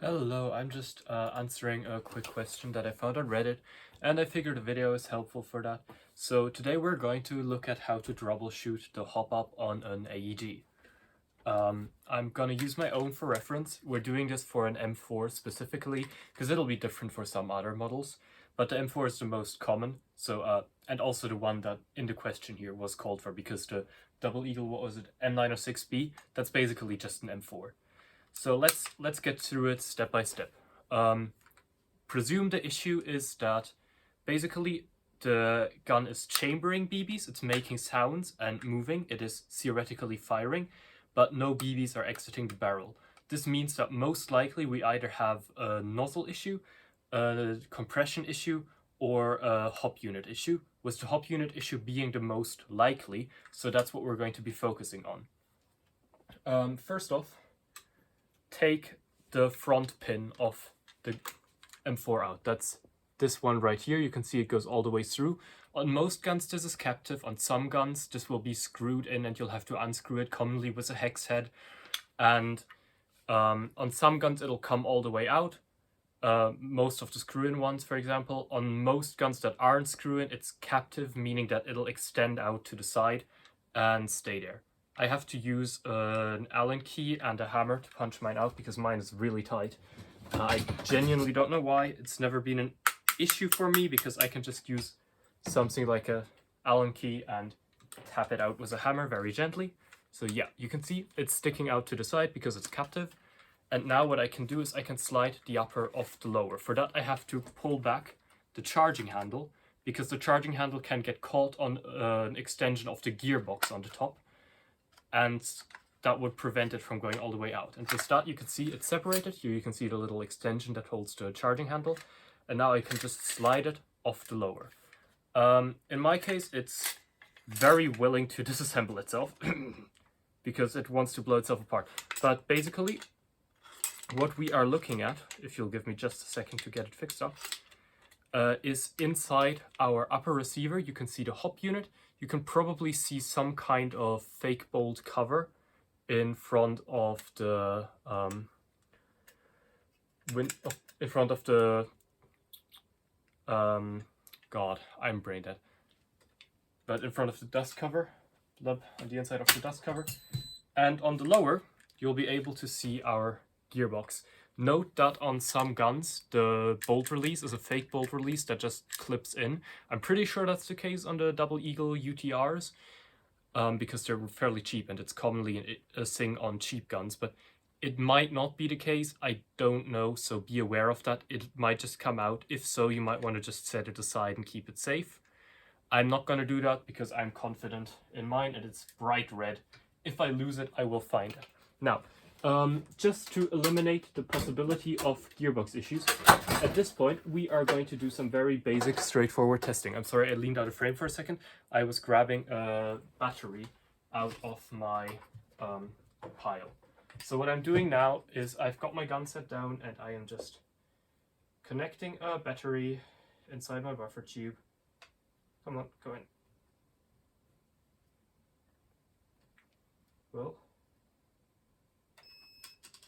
Hello, I'm just answering a quick question that I found on Reddit, and I figured a video is helpful for that. So today we're going to look at how to troubleshoot the hop-up on an AEG. I'm gonna use my own for reference. We're doing this for an M4 specifically, because it'll be different for some other models, but the M4 is the most common, so and also the one that in the question here was called for, because the Double Eagle, what was it, M906B, that's basically just an M4. So let's get through it step by step. Presume the issue is that basically the gun is chambering BBs, it's making sounds and moving, it is theoretically firing, but no BBs are exiting the barrel. This means that most likely we either have a nozzle issue, a compression issue, or a hop unit issue, with the hop unit issue being the most likely, so that's what we're going to be focusing on. First off, take the front pin of the M4 out. That's this one right here. You can see it goes all the way through. On most guns this is captive. On some guns this will be screwed in and you'll have to unscrew it, commonly with a hex head. And on some guns it'll come all the way out. Most of the screw-in ones, for example. On most guns that aren't screw-in, it's captive, meaning that it'll extend out to the side and stay there. I have to use an Allen key and a hammer to punch mine out because mine is really tight. I genuinely don't know why. It's never been an issue for me because I can just use something like a Allen key and tap it out with a hammer very gently. So yeah, you can see it's sticking out to the side because it's captive. And now what I can do is I can slide the upper off the lower. For that I have to pull back the charging handle because the charging handle can get caught on an extension of the gearbox on the top. And that would prevent it from going all the way out. And to start, you can see it's separated. Here you can see the little extension that holds the charging handle. And now I can just slide it off the lower. In my case, it's very willing to disassemble itself because it wants to blow itself apart. But basically, what we are looking at, if you'll give me just a second to get it fixed up, is inside our upper receiver. You can see the hop unit. You can probably see some kind of fake bolt cover in front of the God, I'm brain dead. But in front of the dust cover, on the inside of the dust cover, and on the lower, you'll be able to see our gearbox. Note that on some guns, the bolt release is a fake bolt release that just clips in. I'm pretty sure that's the case on the Double Eagle UTRs, because they're fairly cheap and it's commonly a thing on cheap guns, but it might not be the case. I don't know, so be aware of that. It might just come out. If so, you might want to just set it aside and keep it safe. I'm not going to do that because I'm confident in mine and it's bright red. If I lose it, I will find it. Now, just to eliminate the possibility of gearbox issues, at this point we are going to do some very basic, straightforward testing. I'm sorry, I leaned out of frame for a second. I was grabbing a battery out of my pile. So what I'm doing now is I've got my gun set down and I am just connecting a battery inside my buffer tube. Come on, go in. Well,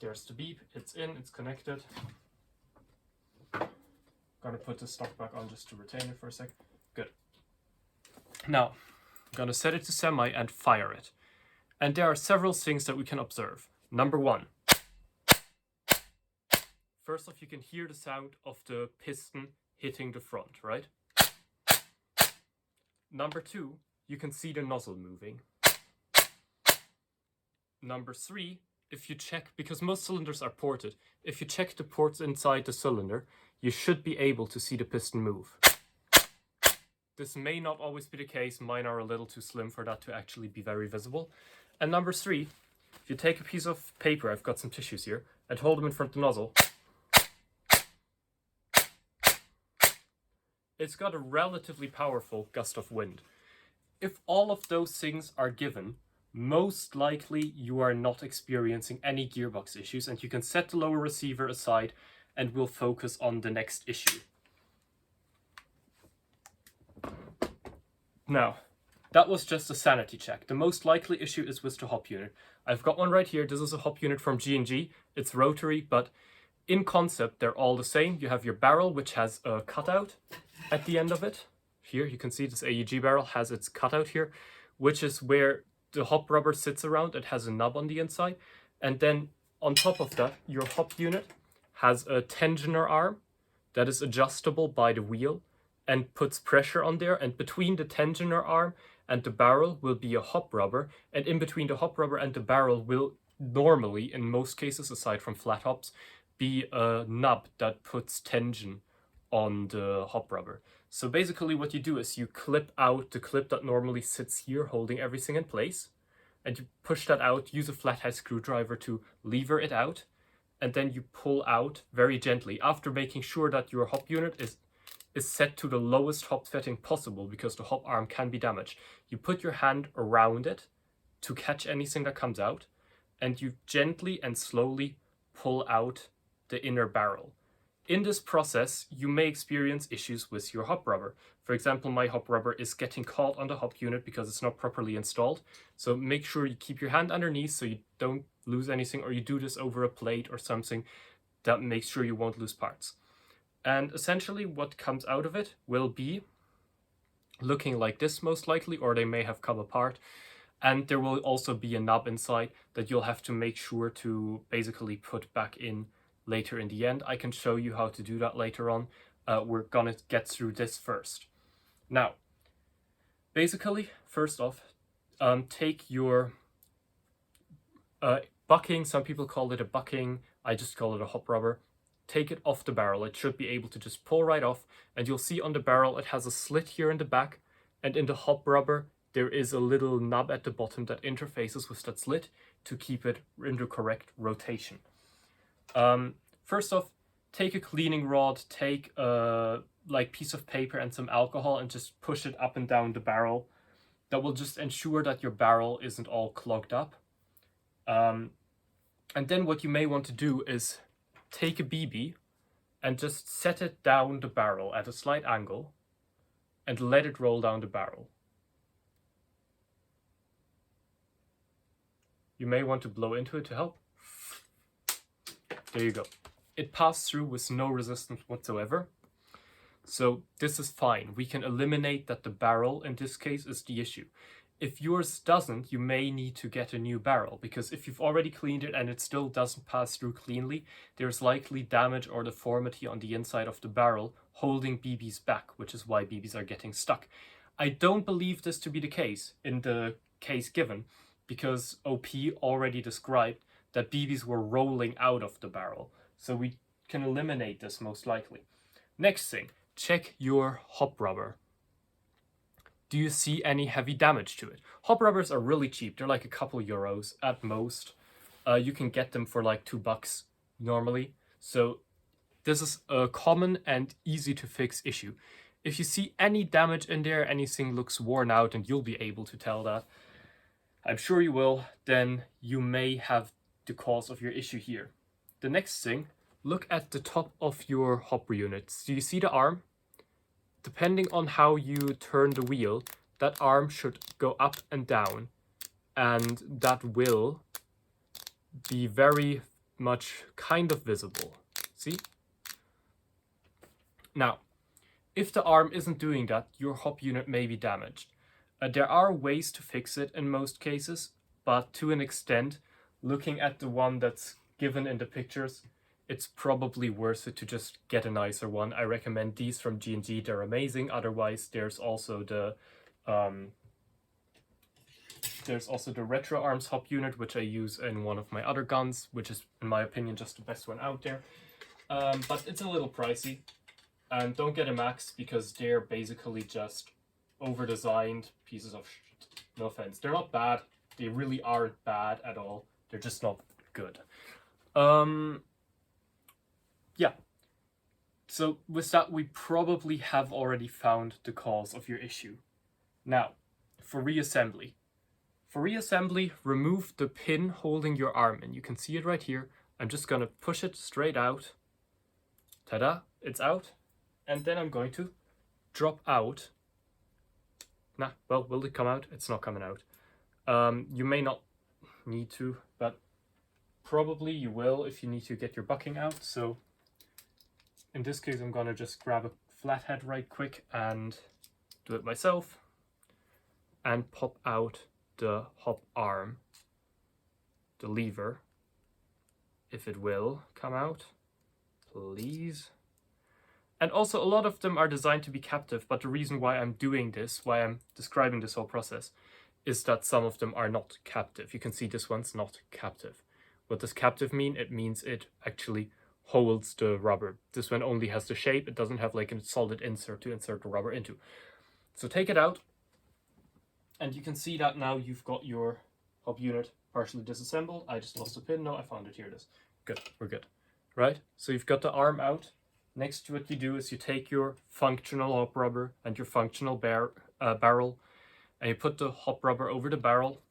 there's the beep, it's in, it's connected. Gonna put the stock back on just to retain it for a sec. Good. Now, I'm gonna set it to semi and fire it. And there are several things that we can observe. Number one. First off, you can hear the sound of the piston hitting the front, right? Number two, you can see the nozzle moving. Number three, if you check, because most cylinders are ported, if you check the ports inside the cylinder, you should be able to see the piston move. This may not always be the case. Mine are a little too slim for that to actually be very visible. And number three, if you take a piece of paper, I've got some tissues here, and hold them in front of the nozzle, it's got a relatively powerful gust of wind. If all of those things are given, most likely you are not experiencing any gearbox issues and you can set the lower receiver aside and we'll focus on the next issue. Now, that was just a sanity check. The most likely issue is with the hop unit. I've got one right here. This is a hop unit from G&G. It's rotary, but In concept, they're all the same. You have your barrel, which has a cutout at the end of it. Here, you can see this AEG barrel has its cutout here, which is where the hop rubber sits around. It has a knob on the inside. And then on top of that, your hop unit has a tensioner arm that is adjustable by the wheel and puts pressure on there. And between the tensioner arm and the barrel will be a hop rubber. And in between the hop rubber and the barrel will normally, in most cases, aside from flat hops, be a knob that puts tension on the hop rubber. So basically what you do is you clip out the clip that normally sits here holding everything in place, and you push that out, use a flathead screwdriver to lever it out, and then you pull out very gently after making sure that your hop unit is set to the lowest hop setting possible, because the hop arm can be damaged. You put your hand around it to catch anything that comes out, and you gently and slowly pull out the inner barrel. In this process, you may experience issues with your hop rubber. For example, my hop rubber is getting caught on the hop unit because it's not properly installed. So make sure you keep your hand underneath so you don't lose anything, or you do this over a plate or something that makes sure you won't lose parts. And essentially what comes out of it will be looking like this most likely, or they may have come apart. And there will also be a knob inside that you'll have to make sure to basically put back in later in the end. I can show you how to do that later on. We're gonna get through this first. Now, basically, first off, take your bucking. Some people call it a bucking. I just call it a hop rubber. Take it off the barrel. It should be able to just pull right off. And you'll see on the barrel, it has a slit here in the back. And in the hop rubber, there is a little knob at the bottom that interfaces with that slit to keep it in the correct rotation. First off, take a cleaning rod, take a piece of paper and some alcohol, and just push it up and down the barrel. That will just ensure that your barrel isn't all clogged up. And then what you may want to do is take a BB and just set it down the barrel at a slight angle and let it roll down the barrel. You may want to blow into it to help. There you go. It passed through with no resistance whatsoever. So this is fine. We can eliminate that the barrel in this case is the issue. If yours doesn't, you may need to get a new barrel, because if you've already cleaned it and it still doesn't pass through cleanly, there's likely damage or deformity on the inside of the barrel holding BBs back, which is why BBs are getting stuck. I don't believe this to be the case in the case given, because OP already described that BBs were rolling out of the barrel. So we can eliminate this most likely. Next thing, check your hop rubber. Do you see any heavy damage to it? Hop rubbers are really cheap. They're like a couple euros at most. You can get them for like $2 normally. So this is a common and easy to fix issue. If you see any damage in there, anything looks worn out, and you'll be able to tell that, I'm sure you will, then you may have the cause of your issue here. The next thing, look at the top of your hopper units. Do you see the arm? Depending on how you turn the wheel, that arm should go up and down, and that will be very much kind of visible. See? Now, if the arm isn't doing that, your hop unit may be damaged. There are ways to fix it in most cases, but to an extent, looking at the one that's given in the pictures, it's probably worth it to just get a nicer one. I recommend these from G&G, they're amazing. Otherwise, there's also the Retro Arms hop unit, which I use in one of my other guns, which is, in my opinion, just the best one out there. But it's a little pricey. And don't get a max, because they're basically just over-designed pieces of shit. No offense. They're not bad. They really aren't bad at all. They're just not good. Yeah. So with that, we probably have already found the cause of your issue. Now, for reassembly. For reassembly, remove the pin holding your arm in. You can see it right here. I'm just going to push it straight out. Ta-da, it's out. And then I'm going to drop out. Nah, well, will it come out? It's not coming out. You may not need to, but Probably you will if you need to get your bucking out. So in this case, I'm gonna just grab a flathead right quick and do it myself and pop out the hop arm, the lever, if it will come out, please. And also a lot of them are designed to be captive, but the reason why I'm doing this, why I'm describing this whole process, is that some of them are not captive. You can see this one's not captive. What does captive mean? It means it actually holds the rubber. This one only has the shape, it doesn't have like a solid insert to insert the rubber into. So take it out, and you can see that now you've got your hop unit partially disassembled. I just lost a pin. No, I found it. Here it is. Good, we're good. Right? So you've got the arm out. Next, what you do is you take your functional hop rubber and your functional barrel, and you put the hop rubber over the barrel,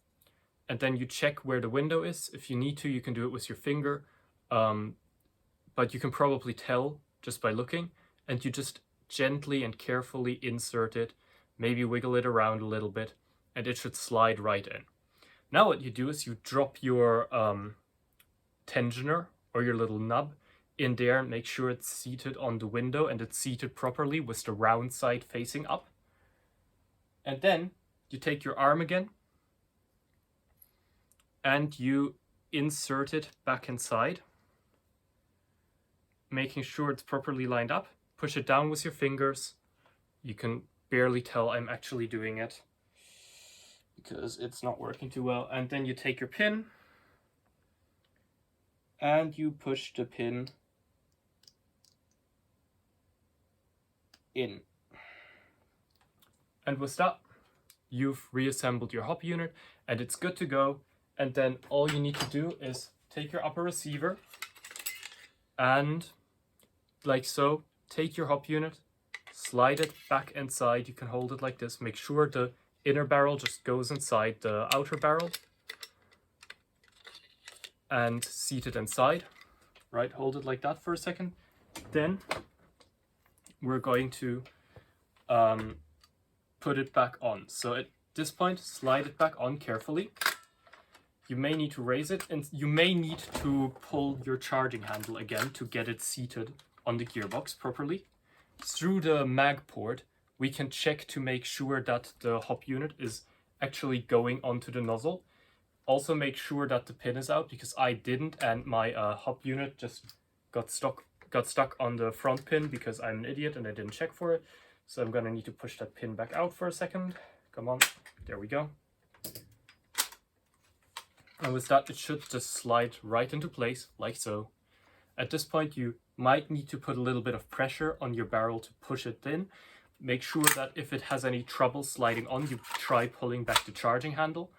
and then you check where the window is. If you need to, you can do it with your finger, but you can probably tell just by looking, and you just gently and carefully insert it, maybe wiggle it around a little bit, and it should slide right in. Now what you do is you drop your tensioner or your little nub in there and make sure it's seated on the window and it's seated properly with the round side facing up. And then you take your arm again and you insert it back inside, making sure it's properly lined up. Push it down with your fingers. You can barely tell I'm actually doing it because it's not working too well. And then you take your pin and you push the pin in. And with that, you've reassembled your hop unit and it's good to go. And then all you need to do is take your upper receiver and, like so, take your hop unit, slide it back inside. You can hold it like this. Make sure the inner barrel just goes inside the outer barrel and seat it inside. Right, hold it like that for a second. Then we're going to put it back on. So at this point, slide it back on carefully. You may need to raise it, and you may need to pull your charging handle again to get it seated on the gearbox properly. Through the mag port, we can check to make sure that the hop unit is actually going onto the nozzle. Also make sure that the pin is out, because I didn't, and my hop unit just got stuck on the front pin because I'm an idiot and I didn't check for it. So I'm gonna need to push that pin back out for a second. Come on, there we go. And with that, it should just slide right into place, like so. At this point, you might need to put a little bit of pressure on your barrel to push it in. Make sure that if it has any trouble sliding on, you try pulling back the charging handle.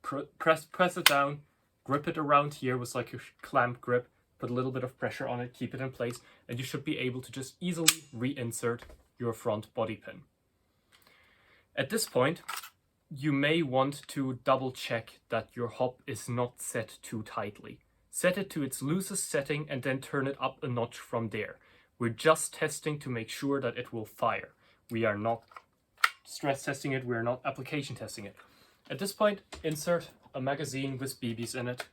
Press it down, grip it around here with like a clamp grip, put a little bit of pressure on it, keep it in place, and you should be able to just easily reinsert your front body pin. At this point, you may want to double check that your hop is not set too tightly. Set it to its loosest setting and then turn it up a notch from there. We're just testing to make sure that it will fire. We are not stress testing it, we're not application testing it. At this point, insert a magazine with BBs in it.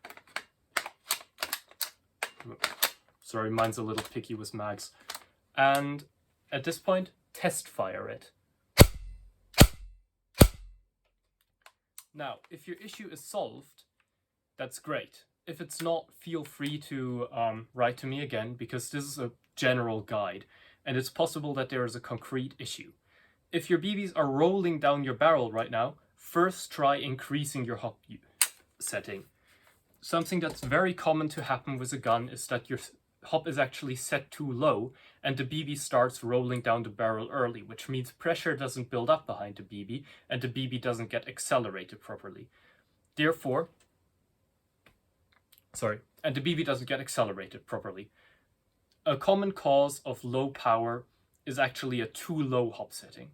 Sorry, mine's a little picky with mags. And at this point, test fire it. Now, if your issue is solved, that's great. If it's not, feel free to write to me again, because this is a general guide, and it's possible that there is a concrete issue. If your BBs are rolling down your barrel right now, first try increasing your hop setting. Something that's very common to happen with a gun is that your hop is actually set too low and the BB starts rolling down the barrel early, which means pressure doesn't build up behind the BB and the BB doesn't get accelerated properly. Therefore, and the BB doesn't get accelerated properly. A common cause of low power is actually a too low hop setting.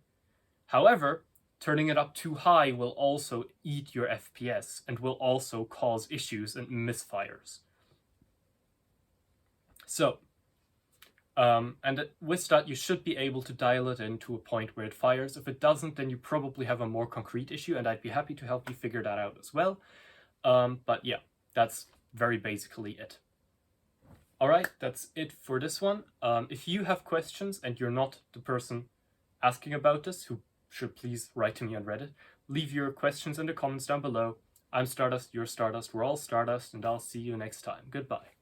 However, turning it up too high will also eat your FPS and will also cause issues and misfires. So, and with that, you should be able to dial it in to a point where it fires. If it doesn't, then you probably have a more concrete issue, and I'd be happy to help you figure that out as well. But yeah, that's very basically it. Alright, that's it for this one. If you have questions and you're not the person asking about this, who should please write to me on Reddit, leave your questions in the comments down below. I'm Stardust, you're Stardust, we're all Stardust, and I'll see you next time. Goodbye.